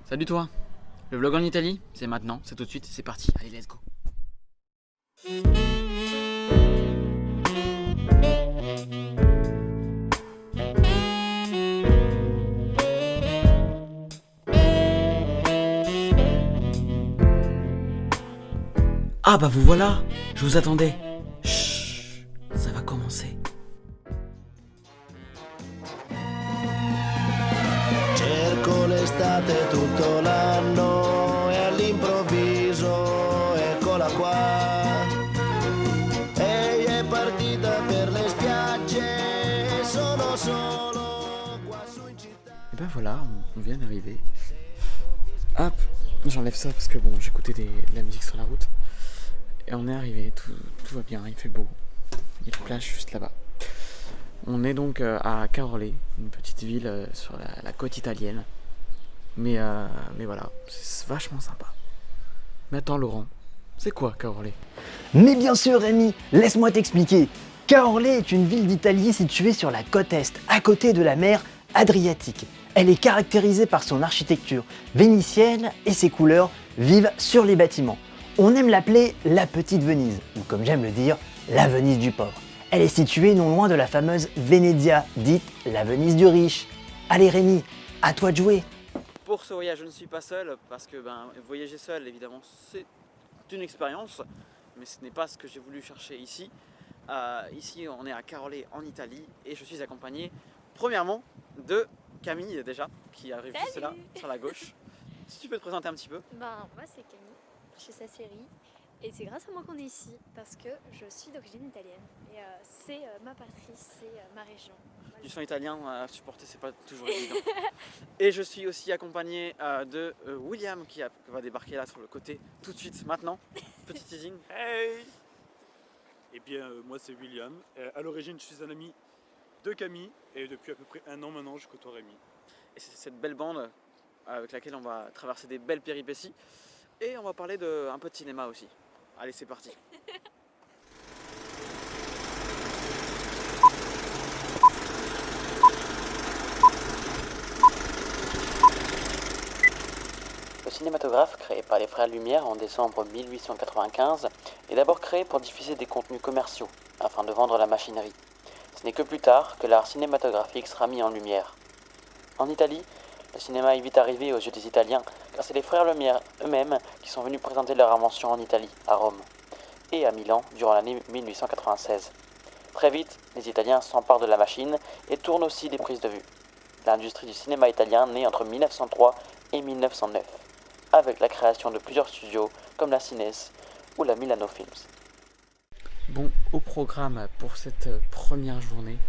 Salut toi. Le vlog en Italie, c'est maintenant, c'est tout de suite, c'est parti. Allez, let's go. Ah bah vous voilà, je vous attendais. Chut, ça va commencer. Cerco l'estate tutto l'anno e all'improvviso eccola qua. Ehi è partita per le spiagge, sono solo qua su in città. Et ben voilà, on vient d'arriver. Hop, j'enlève ça parce que bon, j'écoutais de la musique sur la route. Et on est arrivé, tout va bien, il fait beau. Il y a une plage juste là-bas. On est donc à Caorle, une petite ville sur la côte italienne. Mais voilà, c'est vachement sympa. Mais attends Laurent, c'est quoi Caorle? Mais bien sûr Rémi, laisse-moi t'expliquer. Caorle est une ville d'Italie située sur la côte est, à côté de la mer Adriatique. Elle est caractérisée par son architecture vénitienne et ses couleurs vives sur les bâtiments. On aime l'appeler la Petite Venise, ou comme j'aime le dire, la Venise du pauvre. Elle est située non loin de la fameuse Venezia, dite la Venise du riche. Allez Rémi, à toi de jouer. Pour ce voyage, je ne suis pas seul parce que voyager seul, évidemment, c'est une expérience, mais ce n'est pas ce que j'ai voulu chercher ici. Ici, on est à Caorle en Italie et je suis accompagné, premièrement, de Camille déjà, qui arrive juste là, sur la gauche. Si tu peux te présenter un petit peu. Moi c'est Camille, je suis sa série et c'est grâce à moi qu'on est ici parce que je suis d'origine italienne et c'est ma patrie, c'est ma région. Voilà. Du sang italien à supporter, c'est pas toujours évident. Et je suis aussi accompagné de William qui va débarquer là sur le côté tout de suite, maintenant. Petit teasing. Hey. Eh bien, moi c'est William. À l'origine, je suis un ami de Camille et depuis à peu près 1 an maintenant, je côtoie Rémi. Et c'est cette belle bande avec laquelle on va traverser des belles péripéties. Et on va parler un peu de cinéma aussi. Allez, c'est parti. Le cinématographe, créé par les Frères Lumière en décembre 1895, est d'abord créé pour diffuser des contenus commerciaux, afin de vendre la machinerie. Ce n'est que plus tard que l'art cinématographique sera mis en lumière. En Italie, le cinéma est vite arrivé aux yeux des Italiens, car c'est les Frères Lumière eux-mêmes qui sont venus présenter leur invention en Italie, à Rome, et à Milan durant l'année 1896. Très vite, les Italiens s'emparent de la machine et tournent aussi des prises de vue. L'industrie du cinéma italien naît entre 1903 et 1909, avec la création de plusieurs studios comme la Cines ou la Milano Films. Bon, au programme pour cette première journée,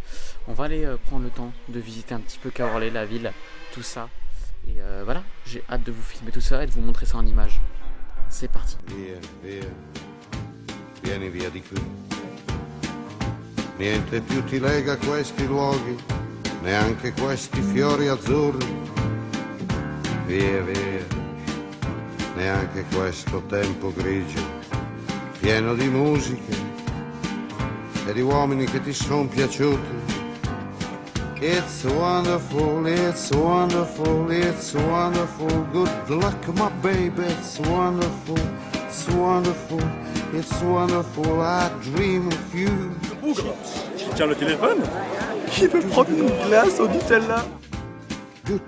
on va aller prendre le temps de visiter un petit peu Caorle, la ville, tout ça. Et voilà, j'ai hâte de vous filmer tout ça et de vous montrer ça en images. C'est parti. Via, via, vieni via di qui. Niente più ti lega questi luoghi, neanche questi fiori azzurri. Via, via, neanche questo tempo grigio, pieno di musiche e di uomini che ti son piaciuti. It's wonderful, it's wonderful, it's wonderful. Good luck, my baby, it's wonderful, it's wonderful, it's wonderful. I dream of you. Bougre qui tient le téléphone, qui veut prendre une glace au Nutella. Je vais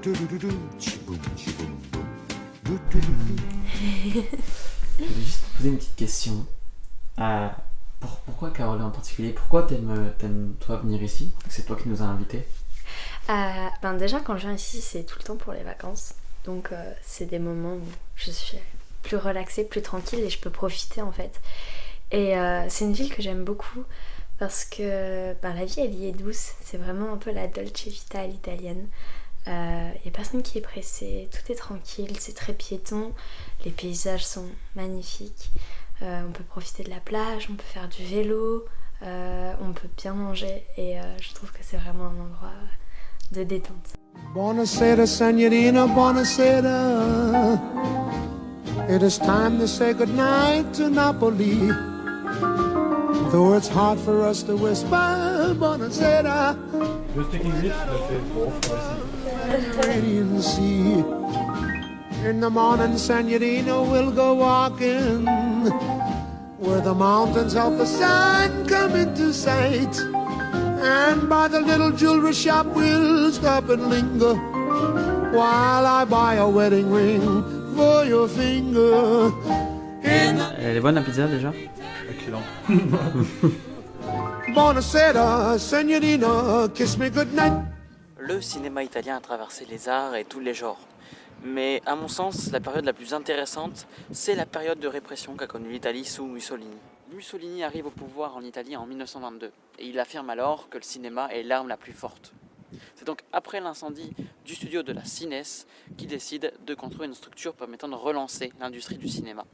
juste te poser une petite question. Pourquoi Caorle en particulier? Pourquoi t'aimes toi venir ici? C'est toi qui nous as invités. Déjà quand je viens ici c'est tout le temps pour les vacances. Donc c'est des moments où je suis plus relaxée, plus tranquille et je peux profiter en fait. Et c'est une ville que j'aime beaucoup parce que la vie elle y est douce. C'est vraiment un peu la dolce vita à l'italienne. Il n'y a personne qui est pressé, tout est tranquille, c'est très piéton. Les paysages sont magnifiques. On peut profiter de la plage, on peut faire du vélo, on peut bien manger et je trouve que c'est vraiment un endroit de détente. Buonasera, signorina, buonasera. It is time to say goodnight to Napoli. Though it's hard for us to whisper, buonasera. Le speak English, je fais bon, Mediterranean Sea. In the morning, Senorita will go walking where the mountains help the sun come into sight. And by the little jewelry shop we'll stop and linger while I buy a wedding ring for your finger. Elle est bonne la pizza déjà? Excellent. Buonasera, Senorita, kiss me goodnight. Le cinéma italien a traversé les arts et tous les genres. Mais à mon sens, la période la plus intéressante, c'est la période de répression qu'a connue l'Italie sous Mussolini. Mussolini arrive au pouvoir en Italie en 1922 et il affirme alors que le cinéma est l'arme la plus forte. C'est donc après l'incendie du studio de la Cines qu'il décide de construire une structure permettant de relancer l'industrie du cinéma.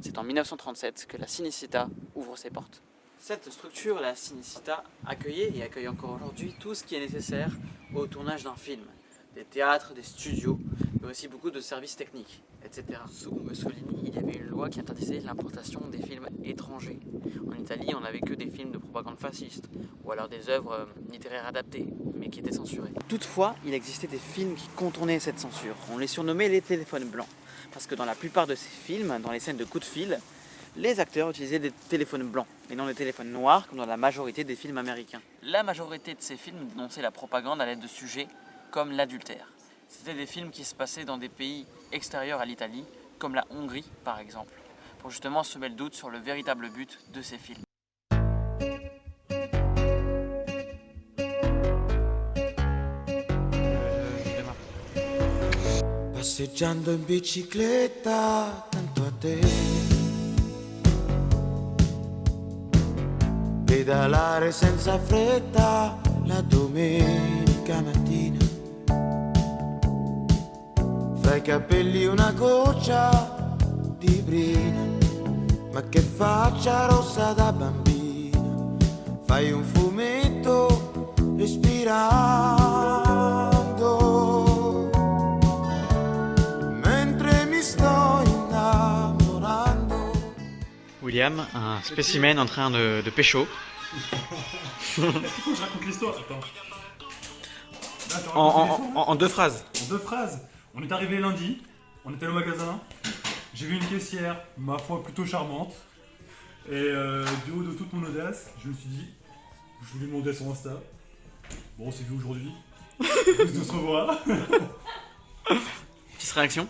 C'est en 1937 que la Cinecittà ouvre ses portes. Cette structure, la Cinecittà, accueillait et accueille encore aujourd'hui tout ce qui est nécessaire au tournage d'un film. Des théâtres, des studios, mais aussi beaucoup de services techniques, etc. Sous Mussolini, il y avait une loi qui interdisait l'importation des films étrangers. En Italie, on n'avait que des films de propagande fasciste, ou alors des œuvres littéraires adaptées, mais qui étaient censurées. Toutefois, il existait des films qui contournaient cette censure. On les surnommait les téléphones blancs, parce que dans la plupart de ces films, dans les scènes de coups de fil, les acteurs utilisaient des téléphones blancs, et non des téléphones noirs, comme dans la majorité des films américains. La majorité de ces films dénonçaient la propagande à l'aide de sujets comme l'adultère. C'était des films qui se passaient dans des pays extérieurs à l'Italie, comme la Hongrie par exemple, pour justement semer le doute sur le véritable but de ces films. Passeggiando in bicicletta, tanto a te. Pedalare senza fretta la domenica mattina. Fra i capelli una goccia di brina, ma che faccia rossa da bambina. Fai un fumetto respirando, mentre mi sto innamorando. William, un spécimen en train de pécho. Est-ce qu'il faut que je raconte l'histoire? Attends. En deux phrases. En deux phrases. On est arrivé lundi, on était au magasin, j'ai vu une caissière, ma foi plutôt charmante, et du haut de toute mon audace, je me suis dit, je lui ai demandé son Insta. Bon, on s'est vu aujourd'hui, plus de se revoir. Petite réaction?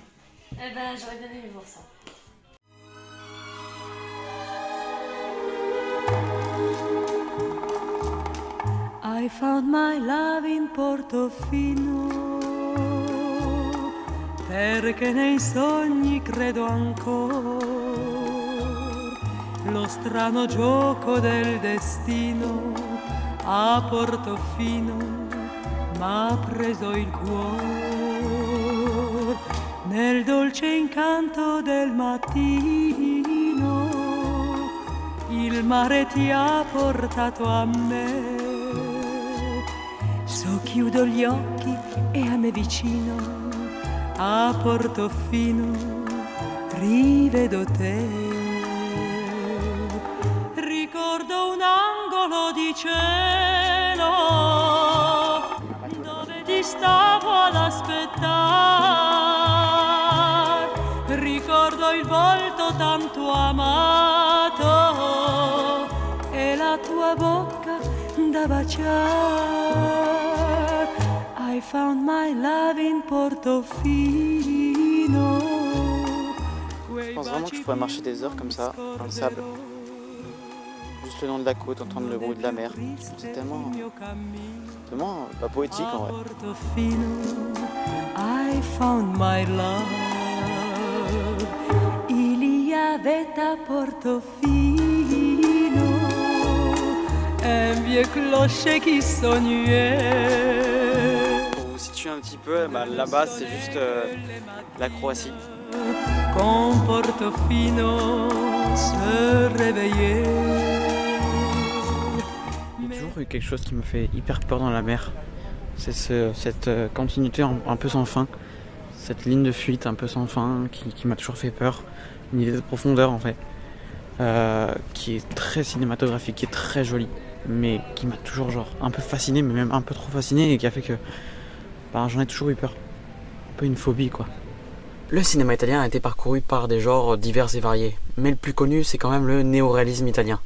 Eh ben, j'aurais bien aimé voir ça. I found my love in Portofino, perché nei sogni credo ancora. Lo strano gioco del destino a Portofino m'ha preso il cuore. Nel dolce incanto del mattino il mare ti ha portato a me. So chiudo gli occhi e a me vicino a Portofino rivedo te. Ricordo un angolo di cielo dove ti stavo ad aspettare. Ricordo il volto tanto amato e la tua bocca da baciare. I found my love in Portofino. Je pense vraiment que je pourrais marcher des heures comme ça, dans le sable. Juste le long de la côte, entendre le bruit de la mer. C'est tellement poétique en vrai. I found my love. Il y avait à Portofino un vieux clocher qui sonnait. Pour vous situer un petit peu, là-bas c'est juste la Croatie. Quand Portofino se réveillait. Il y a toujours eu quelque chose qui me fait hyper peur dans la mer. C'est cette continuité un peu sans fin. Cette ligne de fuite un peu sans fin qui m'a toujours fait peur. Une idée de profondeur en fait. Qui est très cinématographique, qui est très jolie. Mais qui m'a toujours un peu fasciné, mais même un peu trop fasciné. Et qui a fait que j'en ai toujours eu peur. Un peu une phobie quoi. Le cinéma italien a été parcouru par des genres divers et variés, mais le plus connu c'est quand même le néoréalisme italien,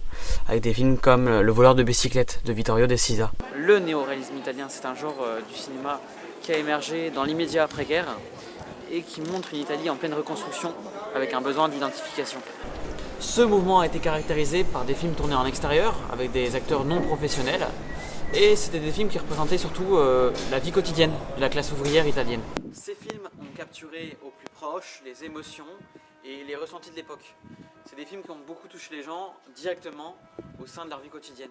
avec des films comme Le voleur de bicyclette de Vittorio De Sica. Le néoréalisme italien, c'est un genre du cinéma qui a émergé dans l'immédiat après-guerre et qui montre une Italie en pleine reconstruction avec un besoin d'identification. Ce mouvement a été caractérisé par des films tournés en extérieur avec des acteurs non professionnels et c'était des films qui représentaient surtout la vie quotidienne de la classe ouvrière italienne. Ces films ont capturé au plus proche les émotions et les ressentis de l'époque. C'est des films qui ont beaucoup touché les gens directement au sein de leur vie quotidienne.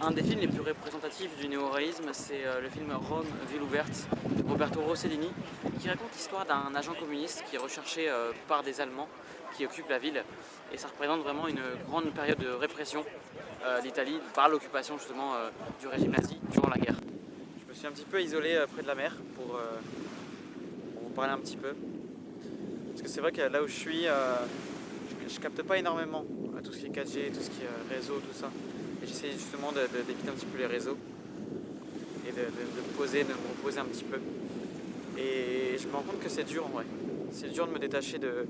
Un des films les plus représentatifs du néoréalisme, c'est le film Rome, ville ouverte de Roberto Rossellini, qui raconte l'histoire d'un agent communiste qui est recherché par des Allemands qui occupent la ville. Et ça représente vraiment une grande période de répression d'Italie par l'occupation justement du régime nazi durant la guerre. Je me suis un petit peu isolé près de la mer pour vous parler un petit peu. Parce que c'est vrai que là où je suis, je capte pas énormément tout ce qui est 4G, tout ce qui est réseau, tout ça. Et j'essaie justement d'éviter un petit peu les réseaux et de me poser, de me reposer un petit peu. Et je me rends compte que c'est dur en vrai. C'est dur de me détacher de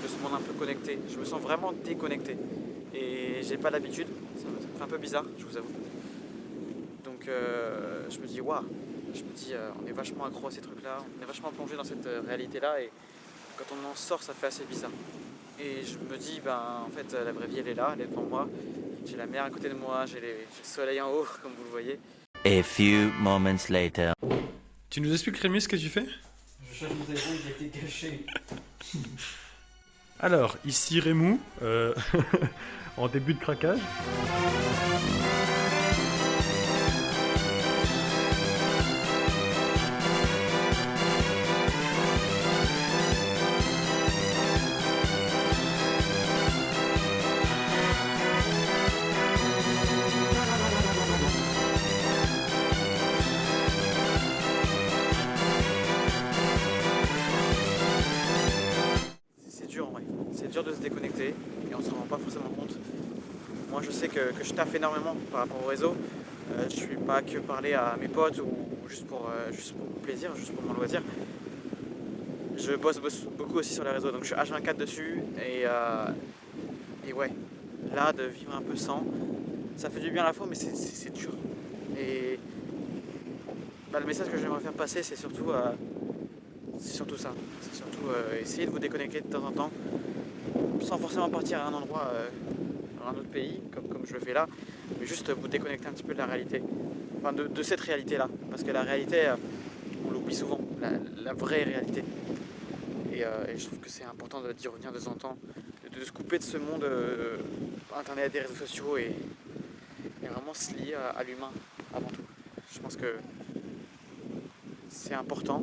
ce monde un peu connecté. Je me sens vraiment déconnecté. Et j'ai pas l'habitude, ça me fait un peu bizarre, je vous avoue. Donc je me dis, waouh, on est vachement accro à ces trucs-là, on est vachement plongé dans cette réalité-là. Et quand on en sort, ça fait assez bizarre. Et je me dis, en fait, la vraie vie, elle est là, elle est devant moi. J'ai la mer à côté de moi, j'ai le soleil en haut, comme vous le voyez. A few moments later. Tu nous expliques, Rémi, ce que tu fais? Je cherche mon téléphone qui a été caché. Alors, ici Rémou, en début de craquage. C'est dur de se déconnecter et on s'en rend pas forcément compte. Moi je sais que je taffe énormément par rapport au réseau. Je suis pas que parler à mes potes ou juste pour mon plaisir, juste pour mon loisir. Je bosse beaucoup aussi sur les réseaux, donc je suis H24 dessus et ouais, là de vivre un peu sans, ça fait du bien à la fois mais c'est dur. Et le message que j'aimerais faire passer c'est surtout ça. C'est surtout essayer de vous déconnecter de temps en temps, sans forcément partir à un endroit, dans un autre pays, comme je le fais là, mais juste vous déconnecter un petit peu de la réalité, enfin de cette réalité-là, parce que la réalité, on l'oublie souvent, la vraie réalité. Et je trouve que c'est important d'y revenir de temps en temps, de se couper de ce monde internet, des réseaux sociaux et vraiment se lier à l'humain avant tout. Je pense que c'est important.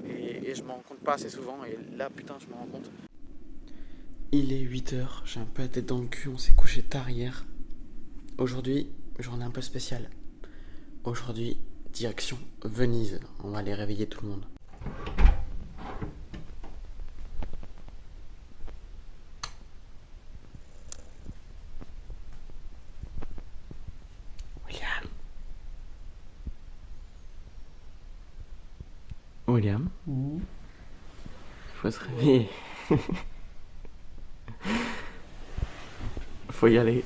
Et je m'en rends compte pas assez souvent, et là putain je m'en rends compte. Il est 8h, j'ai un peu la tête dans le cul, on s'est couché tard hier. Aujourd'hui, journée un peu spéciale. Aujourd'hui, direction Venise, on va aller réveiller tout le monde. William, faut se réveiller. Faut y aller.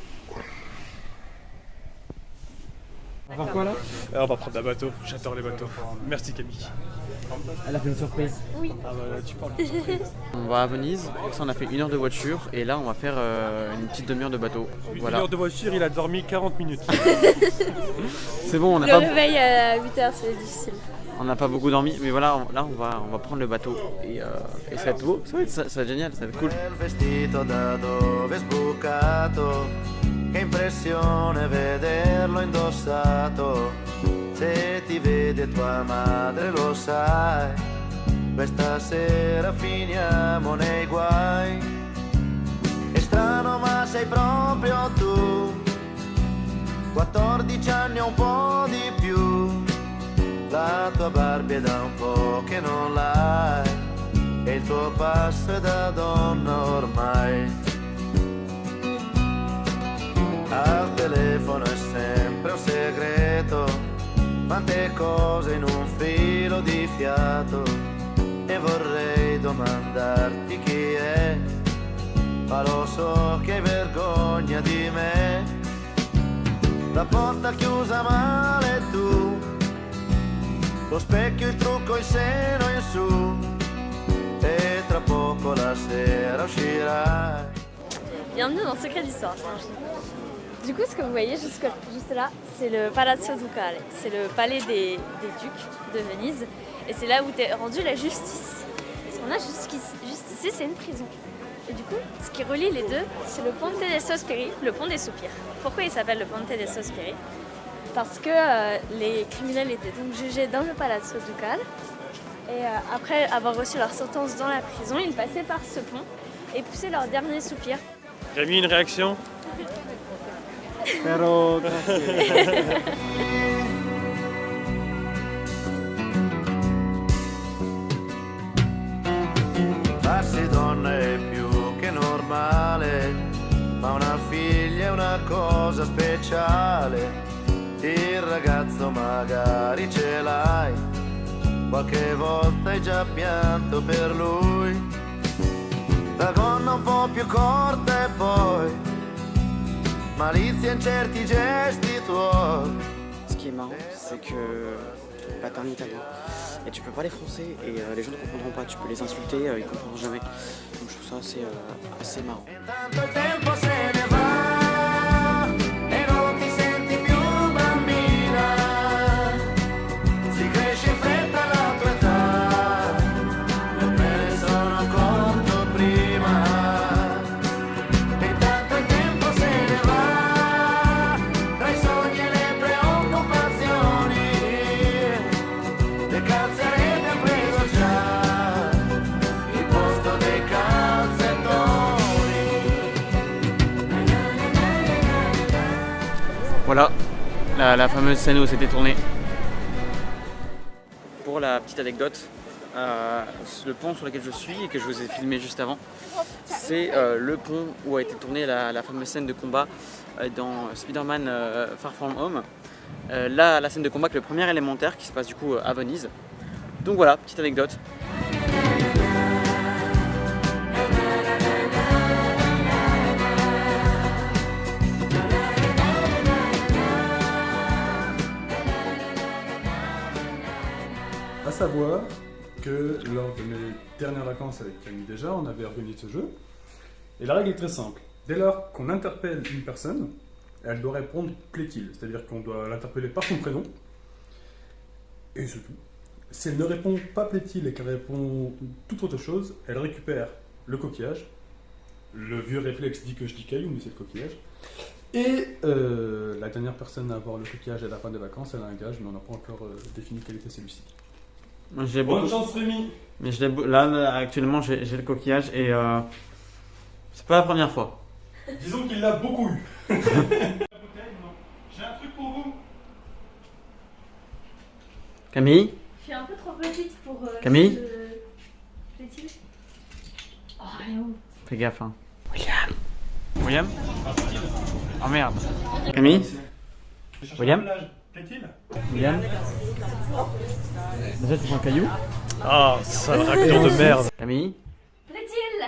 On va faire quoi là? On va prendre un bateau, j'adore les bateaux. Merci Camille. Elle a fait une surprise. Oui. Ah bah tu parles de surprise. On va à Venise, pour ça on a fait 1 heure de voiture et là on va faire une petite demi-heure de bateau. Une heure de voiture, il a dormi 40 minutes. C'est bon, Le réveil à 8h, c'est difficile. on n'a pas beaucoup dormi, mais voilà, là on va prendre le bateau et ça va être beau, ça va être génial, ça va être cool. Vestito da dove sbucato, che impressione vederlo indossato. Se ti vede tua madre lo sai, questa sera finiamo nei guai. È strano ma sei proprio tu, 14 anni o un po' di più. La tua Barbie è da un po' che non l'hai, e il tuo passo è da donna ormai. Al telefono è sempre un segreto, quante cose in un filo di fiato, e vorrei domandarti chi è, ma lo so che hai vergogna di me. La porta chiusa male tu, lo specchio, il trucco, il seno in su, e tra poco la sera uscirai. Bienvenue dans Secret d'Histoire. Du coup, ce que vous voyez juste là, c'est le Palazzo Ducale. C'est le palais des ducs de Venise. Et c'est là où t'es rendu la justice. Ce qu'on a juste ici, c'est une prison. Et du coup, ce qui relie les deux, c'est le Ponte dei Sospiri, le pont des soupirs. Pourquoi il s'appelle le Ponte dei Sospiri? Parce que les criminels étaient donc jugés dans le Palazzo Ducale. Et après avoir reçu leur sentence dans la prison, ils passaient par ce pont et poussaient leur dernier soupir. Rémi, une réaction? Pero... Farsi donna è più che normale, ma una figlia è una cosa speciale. Il ragazzo magari ce l'hai, qualche volta hai già pianto per lui. La gonna un po' più corta e poi malizia in certi gesti tuoi. Ce qui est marrant, c'est que t'es un italien et tu peux parler français et les gens ne comprendront pas. Tu peux les insulter, ils ne comprendront jamais. Donc je trouve ça assez marrant. Voilà, la fameuse scène où c'était tourné. Pour la petite anecdote, le pont sur lequel je suis et que je vous ai filmé juste avant, c'est le pont où a été tournée la fameuse scène de combat dans Spider-Man Far From Home. La scène de combat avec le premier élémentaire qui se passe du coup à Venise. Donc voilà, petite anecdote. À savoir que lors de mes dernières vacances avec Camille déjà, on avait organisé ce jeu. Et la règle est très simple. Dès lors qu'on interpelle une personne, elle doit répondre plaît-il. C'est-à-dire qu'on doit l'interpeller par son prénom. Et c'est tout. Si elle ne répond pas plaît-il et qu'elle répond toute autre chose, elle récupère le coquillage. Le vieux réflexe dit que je dis caillou, mais c'est le coquillage. Et la dernière personne à avoir le coquillage à la fin des vacances, elle a un gage, mais on n'a pas encore défini quel était celui-ci. Bonne chance Rémi. Mais là actuellement j'ai le coquillage et c'est pas la première fois. Disons qu'il l'a beaucoup eu. J'ai un truc pour vous. Camille? Je suis un peu trop petite pour... Camille? Plaît-il? Oh, rien. Fais gaffe hein. William? Oh merde. Camille? William? Plaît-il? William? Déjà tu prends un caillou? Ah, sale racteur de merde. Camille? Plaît-il?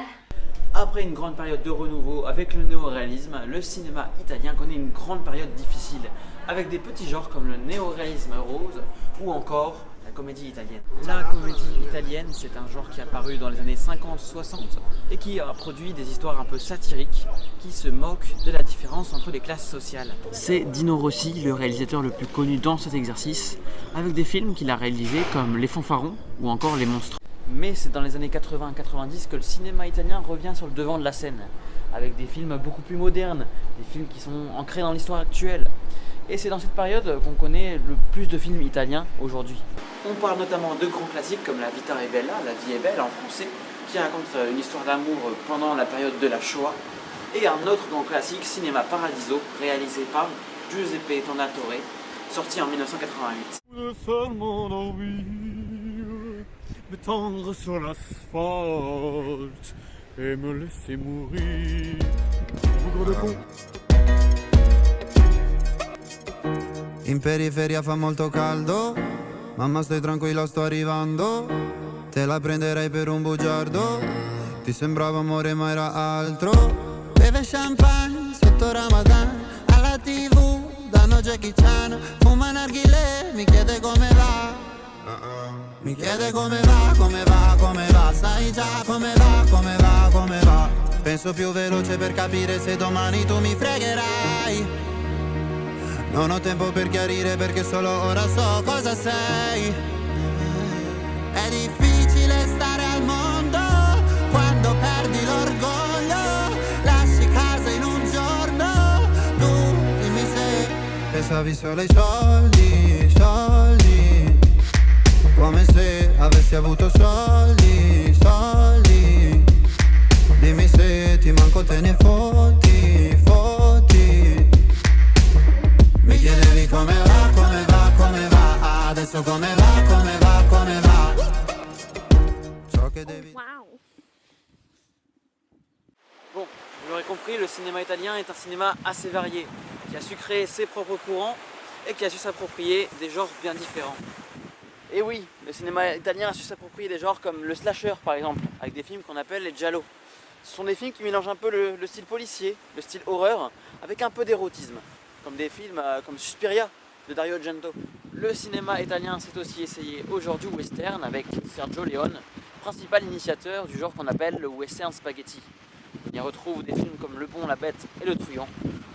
Après une grande période de renouveau avec le néoréalisme, le cinéma italien connaît une grande période difficile, avec des petits genres comme le néoréalisme rose ou encore la comédie italienne. La comédie italienne, c'est un genre qui est apparu dans les années 50-60 et qui a produit des histoires un peu satiriques qui se moquent de la différence entre les classes sociales. C'est Dino Rossi, le réalisateur le plus connu dans cet exercice, avec des films qu'il a réalisés comme Les Fanfarons ou encore Les Monstres. Mais c'est dans les années 80-90 que le cinéma italien revient sur le devant de la scène, avec des films beaucoup plus modernes, des films qui sont ancrés dans l'histoire actuelle. Et c'est dans cette période qu'on connaît le plus de films italiens aujourd'hui. On parle notamment de grands classiques comme La Vita è bella, La vie est belle en français, qui raconte une histoire d'amour pendant la période de la Shoah, et un autre grand classique, Cinéma Paradiso, réalisé par Giuseppe Tornatore, sorti en 1988. M'étendre sur l'asphalte et me laisser mourir. Bougre de con. In periferia fa molto caldo, mamma stai tranquilla sto arrivando. te la prenderei per un bugiardo. Ti sembrava amore ma era altro. Beve champagne sotto Ramadan, alla TV danno Jackie Chan. Fuma narghilè, mi chiede come va. Mi chiede come va, come va, come va. Sai già come va, come va, come va. Penso più veloce per capire se domani tu mi fregherai. Non ho tempo per chiarire perché solo ora so cosa sei. È difficile stare al mondo quando perdi l'orgoglio. Lasci casa in un giorno. Tu dimmi se pensavi solo ai soldi, soldi. Come se avessi avuto soldi, soldi. Dimmi se ti manco te ne fotti, fotti. Mi chiedevi come va, come va, come va. Adesso come va, come va, come va. Ciò che devi... Waouh. Bon, vous l'aurez compris, le cinéma italien est un cinéma assez varié, qui a su créer ses propres courants et qui a su s'approprier des genres bien différents. Et oui, le cinéma italien a su s'approprier des genres comme le slasher par exemple, avec des films qu'on appelle les giallo. Ce sont des films qui mélangent un peu le style policier, le style horreur, avec un peu d'érotisme, comme des films comme Suspiria de Dario Argento. Le cinéma italien s'est aussi essayé aujourd'hui au western avec Sergio Leone, principal initiateur du genre qu'on appelle le western spaghetti. On y retrouve des films comme Le Bon, la Bête et Le Truand,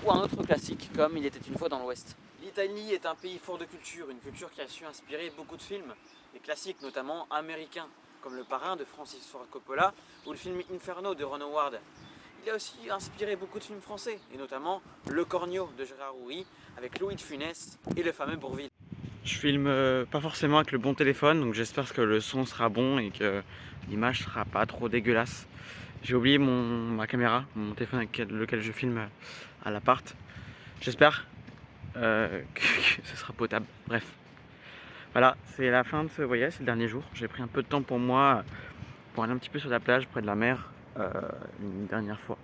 ou un autre classique comme Il était une fois dans l'Ouest. L'Italie est un pays fort de culture, une culture qui a su inspirer beaucoup de films, des classiques notamment américains, comme Le Parrain de Francis Ford Coppola ou le film Inferno de Ron Howard. Il a aussi inspiré beaucoup de films français, et notamment Le Cornio de Gérard Houry avec Louis de Funès et le fameux Bourvil. Je filme pas forcément avec le bon téléphone, donc j'espère que le son sera bon et que l'image sera pas trop dégueulasse. J'ai oublié ma caméra, mon téléphone avec lequel je filme à l'appart. J'espère que ce sera potable. Bref. Voilà, c'est la fin de ce voyage, c'est le dernier jour. J'ai pris un peu de temps pour moi, pour aller un petit peu sur la plage, près de la mer, une dernière fois.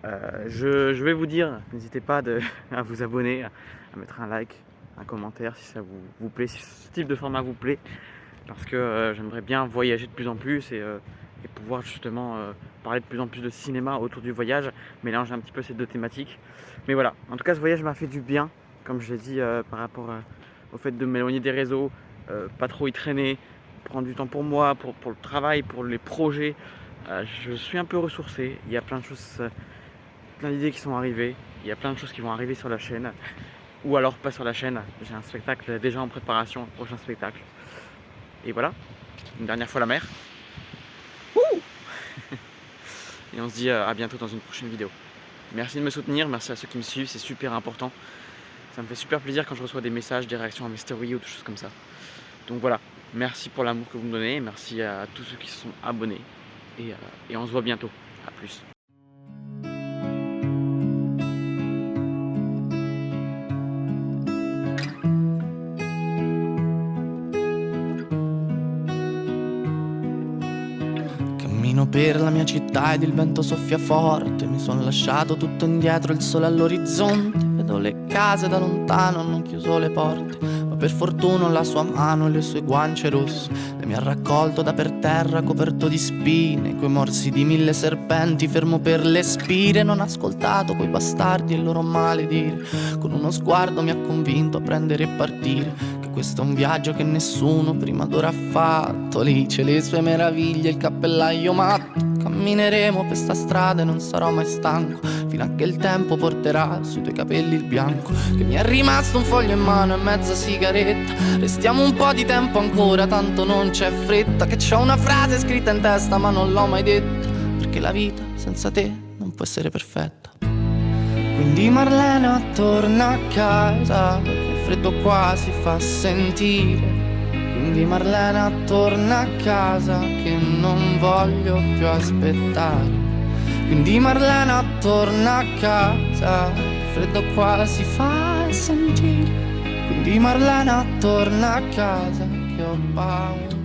Je vais vous dire, n'hésitez pas à vous abonner, à mettre un like, un commentaire si ça vous plaît, si ce type de format vous plaît. Parce que j'aimerais bien voyager de plus en plus et pouvoir justement parler de plus en plus de cinéma autour du voyage, mélanger un petit peu ces deux thématiques. Mais voilà, en tout cas ce voyage m'a fait du bien, comme je l'ai dit par rapport au fait de m'éloigner des réseaux, pas trop y traîner, prendre du temps pour moi, pour le travail, pour les projets. Je suis un peu ressourcé, il y a plein de choses, plein d'idées qui sont arrivées, il y a plein de choses qui vont arriver sur la chaîne, ou alors pas sur la chaîne. J'ai un spectacle déjà en préparation, un prochain spectacle. Et voilà, une dernière fois la mer. Wouh. Et on se dit à bientôt dans une prochaine vidéo. Merci de me soutenir, merci à ceux qui me suivent, c'est super important. Ça me fait super plaisir quand je reçois des messages, des réactions à mes stories ou des choses comme ça. Donc voilà, merci pour l'amour que vous me donnez, merci à tous ceux qui se sont abonnés. Et on se voit bientôt. A plus. Cammino per la mia città ed il vento soffia forte. Mi sono lasciato tutto indietro, il sole all'orizzonte. Vedo le case da lontano, hanno chiuso le porte, ma per fortuna la sua mano e le sue guance rosse. Lei mi ha raccolto da per terra coperto di spine, coi morsi di 1000 serpenti, fermo per le spire. Non ho ascoltato quei bastardi e il loro maledire. Con uno sguardo mi ha convinto a prendere e partire, che questo è un viaggio che nessuno prima d'ora ha fatto. Lì c'è le sue meraviglie, il cappellaio matto. Cammineremo per sta strada e non sarò mai stanco, fino a che il tempo porterà sui tuoi capelli il bianco. Che mi è rimasto un foglio in mano e mezza sigaretta. Restiamo un po' di tempo ancora, tanto non c'è fretta. Che c'ho una frase scritta in testa ma non l'ho mai detta, perché la vita senza te non può essere perfetta. Quindi Marlena torna a casa, che il freddo qua si fa sentire. Quindi Marlena torna a casa, che non voglio più aspettare. Quindi Marlena torna a casa, il freddo qua si fa sentire. Quindi Marlena torna a casa, che ho paura.